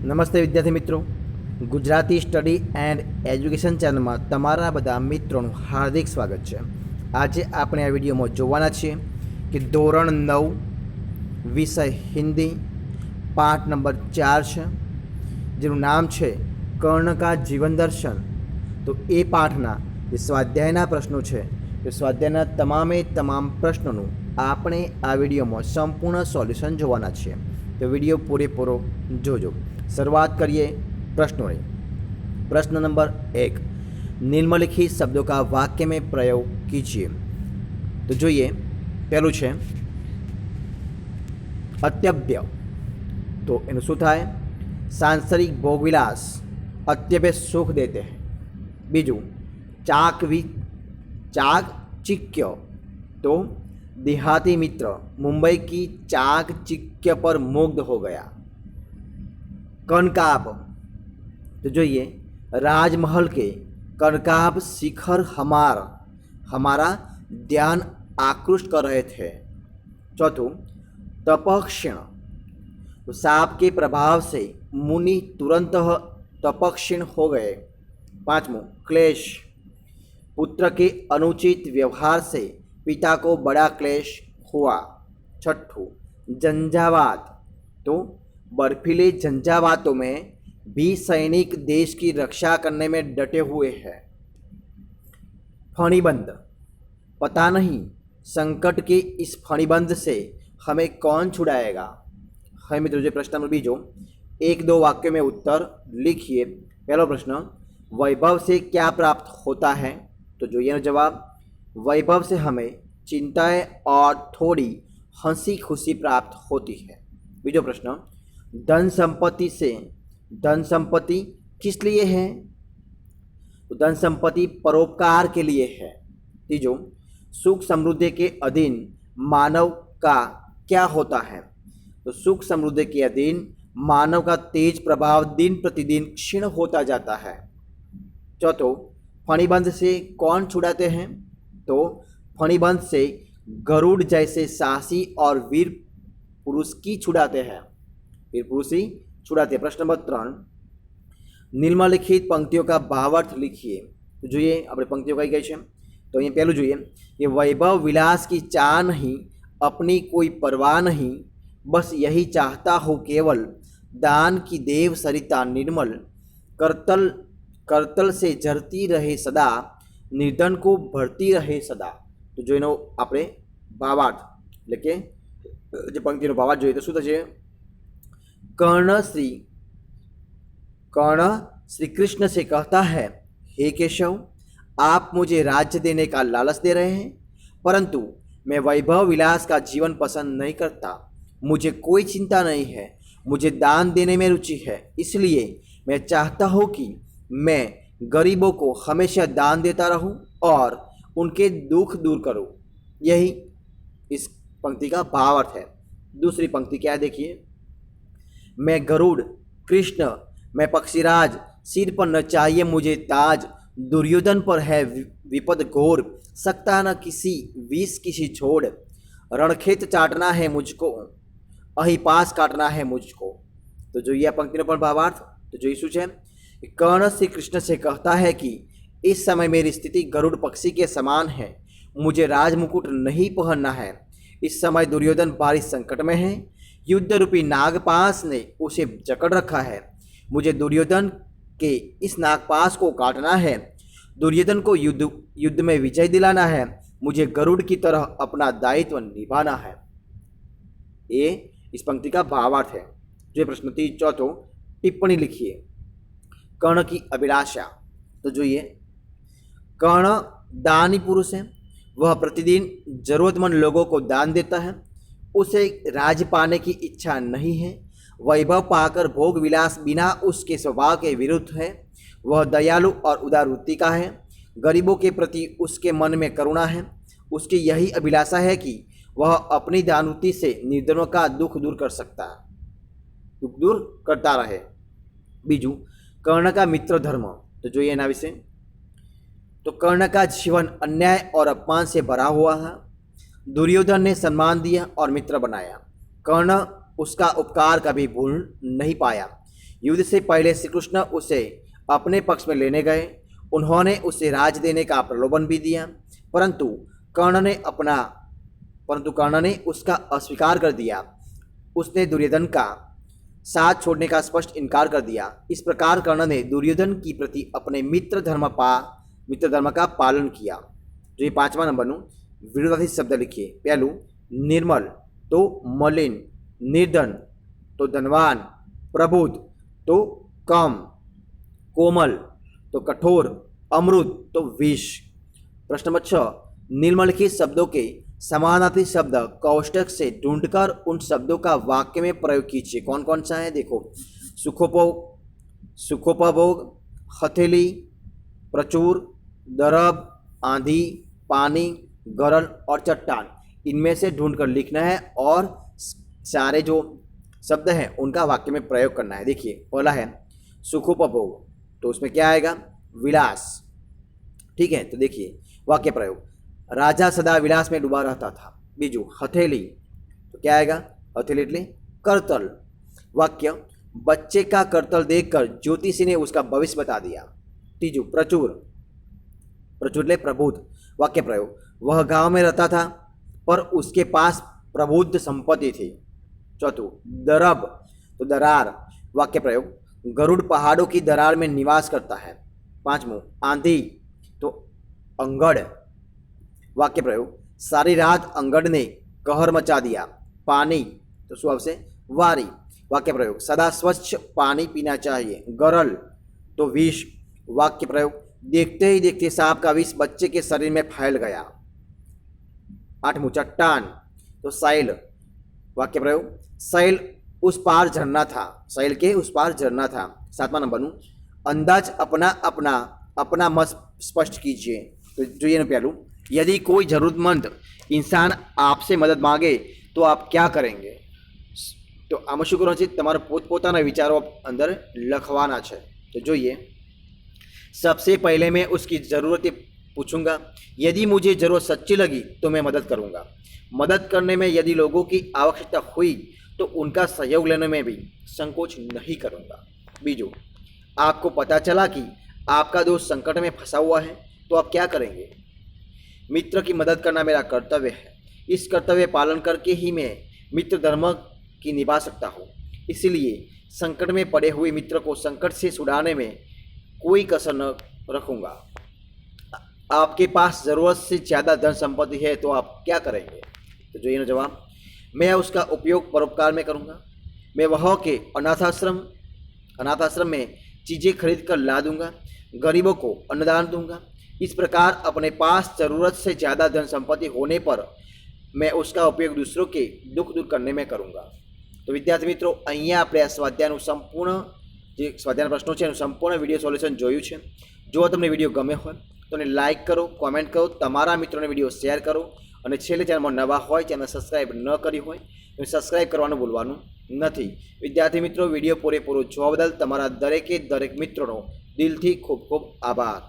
નમસ્તે વિદ્યાર્થી મિત્રો, ગુજરાતી સ્ટડી એન્ડ એજ્યુકેશન ચેનલમાં તમારા બધા મિત્રોનું હાર્દિક સ્વાગત છે. આજે આપણે આ વિડીયોમાં જોવાના છીએ કે ધોરણ 9 વિષય હિન્દી પાઠ નંબર 4 છે, જેનું નામ છે કર્ણ કા જીવન દર્શન. તો એ પાઠના જે સ્વાધ્યાયના પ્રશ્નો છે એ સ્વાધ્યાયના તમામ પ્રશ્નોનું આપણે આ વિડીયોમાં સંપૂર્ણ સોલ્યુશન જોવાના છીએ. તો વિડીયો પૂરેપૂરો જોજો. शुरुआत करिए प्रश्नों ने. प्रश्न नंबर 1, निम्नलिखित शब्दों का वाक्य में प्रयोग कीजिए. तो જોઈએ પહેલું છે અત્યવ્ય. તો એનું શું થાય? सांसारिक भोगविलास अत्यव्य सुख देते हैं. बीजू चाकचिक्य. तो देहाती मित्र मुंबई की चाकचिक्य पर मुग्ध हो गया. कनकाब. तो જોઈએ राजमहल के कनकाब शिखर हमारा ध्यान आकृष्ट कर रहे थे. चौथों तपक्षीण. तो सांप के प्रभाव से मुनि तुरंत तपक्षीण हो गए. पांचवों क्लेश. पुत्र के अनुचित व्यवहार से पिता को बड़ा क्लेश हुआ. छठों झंझावात. तो बर्फीले झंझावातों में भी सैनिक देश की रक्षा करने में डटे हुए हैं. फणिबंध. पता नहीं संकट के इस फणिबंध से हमें कौन छुड़ाएगा. है मित्रों, जो प्रश्न नंबर बीजो 1-2 वाक्यों में उत्तर लिखिए. पहला प्रश्न, वैभव से क्या प्राप्त होता है. तो जो ये जवाब, वैभव से हमें चिंताएं और थोड़ी हंसी खुशी प्राप्त होती है. बीजो प्रश्न, धन संपत्ति किस लिए है. तो धन संपत्ति परोपकार के लिए है. तीजो, सुख समृद्धि के अधीन मानव का क्या होता है. तो सुख समृद्धि के अधीन मानव का तेज प्रभाव दिन प्रतिदिन क्षीण होता जाता है. चौथो, फणिबंध से कौन छुड़ाते हैं. तो फणिबंध से गरुड़ जैसे साहसी और वीर पुरुष की छुड़ाते हैं. वीर पुरुष ही छुड़ाते हैं. प्रश्न नंबर 3, निम्नलिखित पंक्तियों का भावार्थ लिखिए. तो જોઈએ આપણે पंक्तियों કઈ કઈ છે. तो અહીં પહેલું જોઈએ कि वैभव विलास की चाह नहीं, अपनी कोई परवाह नहीं, बस यही चाहता हूँ केवल दान की देव सरिता निर्मल, करतल से झरती रहे सदा, निर्धन को भरती रहे सदा. तो जो એનો આપણે ભાવાર્થ એટલે કે જે પંક્તિનો ભાવાર્થ જોઈએ તો શું થશે. कर्ण श्री कृष्ण से कहता है, हे केशव, आप मुझे राज्य देने का लालच दे रहे हैं, परंतु मैं वैभव विलास का जीवन पसंद नहीं करता. मुझे कोई चिंता नहीं है, मुझे दान देने में रुचि है, इसलिए मैं चाहता हूँ कि मैं गरीबों को हमेशा दान देता रहूँ और उनके दुख दूर करूँ. यही इस पंक्ति का भावार्थ है. दूसरी पंक्ति क्या है देखिए. मैं गरुड़ कृष्ण, मैं पक्षीराज, सिर पर न चाहिए मुझे ताज, दुर्योधन पर है विपद घोर, सकता न किसी विष किसी छोड़, रणखेत चाटना है मुझको, अहिपास काटना है मुझको. तो जो यह पंक्ति पर भावार्थ तो जो यीशु है, कर्ण श्री कृष्ण से कहता है कि इस समय मेरी स्थिति गरुड़ पक्षी के समान है, मुझे राजमुकुट नहीं पहनना है. इस समय दुर्योधन भारी संकट में है, युद्ध रूपी नागपाश ने उसे जकड़ रखा है, मुझे दुर्योधन के इस नागपाश को काटना है, दुर्योधन को युद्ध में विजय दिलाना है, मुझे गरुड़ की तरह अपना दायित्व निभाना है. ये इस पंक्ति का भावार्थ है. जो प्रश्न 4, टिप्पणी लिखिए. कर्ण की अभिलाषा. तो जो ये कर्ण दानी पुरुष है, वह प्रतिदिन जरूरतमंद लोगों को दान देता है, उसे राज्य पाने की इच्छा नहीं है, वैभव पाकर भोग विलास बिना उसके स्वभाव के विरुद्ध है, वह दयालु और उदार वृत्ति का है, गरीबों के प्रति उसके मन में करुणा है, उसकी यही अभिलाषा है कि वह अपनी दानवृत्ति से निर्धनों का दुख दूर करता रहे. बीजू कर्ण का मित्र धर्म. तो જોઈએ એના વિશે. तो कर्ण का जीवन अन्याय और अपमान से भरा हुआ था. दुर्योधन ने सम्मान दिया और मित्र बनाया. कर्ण उसका उपकार कभी भूल नहीं पाया. युद्ध से पहले श्री कृष्ण उसे अपने पक्ष में लेने गए। उन्होंने उसे राज देने का प्रलोभन भी दिया, परंतु कर्ण ने उसका अस्वीकार कर दिया। उसने दुर्योधन का साथ छोड़ने का स्पष्ट इनकार कर दिया। इस प्रकार कर्ण ने दुर्योधन की प्रति अपने मित्र धर्म का पालन किया। जो ये 5वां नंबरનું વિરુદ્ધાર્થી शब्द लिखिए। पहलू निर्मल तो मलिन, निर्धन तो धनवान, प्रबुद्ध तो कम, कोमल तो कठोर, अमृत तो विष। प्रश्न नंबर 6, निम्नलिखित शब्दों के समानार्थी शब्द कोष्टक से ढूंढकर उन शब्दों का वाक्य में प्रयोग कीजिए। कौन कौन सा है देखो। सुखोपभोग, हथेली, प्रचुर, दरब, आंधी, पानी, गरल और चट्टान। इनमें से ढूंढकर लिखना है और सारे जो शब्द हैं उनका वाक्य में प्रयोग करना है। देखिए पहला है सुखोपभोग, तो उसमें क्या आएगा, विलास। ठीक है, तो देखिए वाक्य प्रयोग, राजा सदा विलास में डूबा रहता था। बीजू हथेली, तो क्या आएगा, हथेली એટલે करतल। वाक्य, बच्चे का करतल देखकर ज्योतिषी ने उसका भविष्य बता दिया। तीजू प्रचुर, प्रचुर એટલે प्रबुद्ध। वाक्य प्रयोग, वह गांव में रहता था पर उसके पास प्रबुद्ध संपत्ति थी। चौथू दरब, तो दरार। वाक्य प्रयोग, गरुड़ पहाड़ों की दरार में निवास करता है। पांचवू आंधी, तो अंगड़। वाक्य प्रयोग, सारी रात अंगड़ ने कहर मचा दिया। पानी, तो शु आवशे, वारी। वाक्य प्रयोग, सदा स्वच्छ पानी पीना चाहिए। गरल, तो विष। वाक्य प्रयोग, देखते ही देखते सांप का विष बच्चे के शरीर में फैल गया। आठवां चट्टान, तो सैल। वाक्य प्रयोग, सैल उस पार झरना था, सैल के उस पार झरना था। 7वां नंबरનું अंदाज अपना मत स्पष्ट कीजिए। तो જોઈએ ને પહેલું, यदि कोई ज़रूरतमंद इंसान आपसे मदद मांगे तो आप क्या करेंगे। तो આમાં શું કરવાનું છે, તમારા પોતપોતાના વિચારો અંદર લખવાના છે। तो જોઈએ, सबसे पहले मैं उसकी ज़रूरतें पूछूंगा। यदि मुझे ज़रूरत सच्ची लगी तो मैं मदद करूंगा। मदद करने में यदि लोगों की आवश्यकता हुई तो उनका सहयोग लेने में भी संकोच नहीं करूंगा। बीजू, आपको पता चला कि आपका दोस्त संकट में फंसा हुआ है तो आप क्या करेंगे। मित्र की मदद करना मेरा कर्तव्य है। इस कर्तव्य पालन करके ही मैं मित्र धर्म की निभा सकता हूँ। इसलिए संकट में पड़े हुए मित्र को संकट से छुड़ाने में कोई कसर न रखूँगा। आपके पास ज़रूरत से ज़्यादा धन संपत्ति है तो आप क्या करेंगे। तो जो ये जवाब, मैं उसका उपयोग परोपकार में करूँगा। मैं वहाँ के अनाथाश्रम में चीज़ें खरीद कर ला दूँगा। गरीबों को अन्नदान दूँगा। इस प्रकार अपने पास ज़रूरत से ज़्यादा धन संपत्ति होने पर मैं उसका उपयोग दूसरों के दुख दूर करने में करूँगा। तो विद्यार्थी मित्रों, અહીંયા આપણે આ સ્વાધ્યાયનું સંપૂર્ણ જે સ્વાધ્યાયના પ્રશ્નો છે એનું સંપૂર્ણ વિડીયો સોલ્યુશન જોયું છે। જો તમને વિડીયો ગમે હોય તો એને લાઇક કરો, કોમેન્ટ કરો, તમારા મિત્રોને વિડીયો શેર કરો અને છેલ્લે ચેનલમાં નવા હોય, ચેનલ સબસ્ક્રાઈબ ન કરી હોય તો સબસ્ક્રાઈબ કરવાનું ભૂલવાનું નથી। વિદ્યાર્થી મિત્રો, વિડીયો પૂરેપૂરો જોવા બદલ તમારા દરેકે દરેક મિત્રોનો દિલથી ખૂબ ખૂબ આભાર।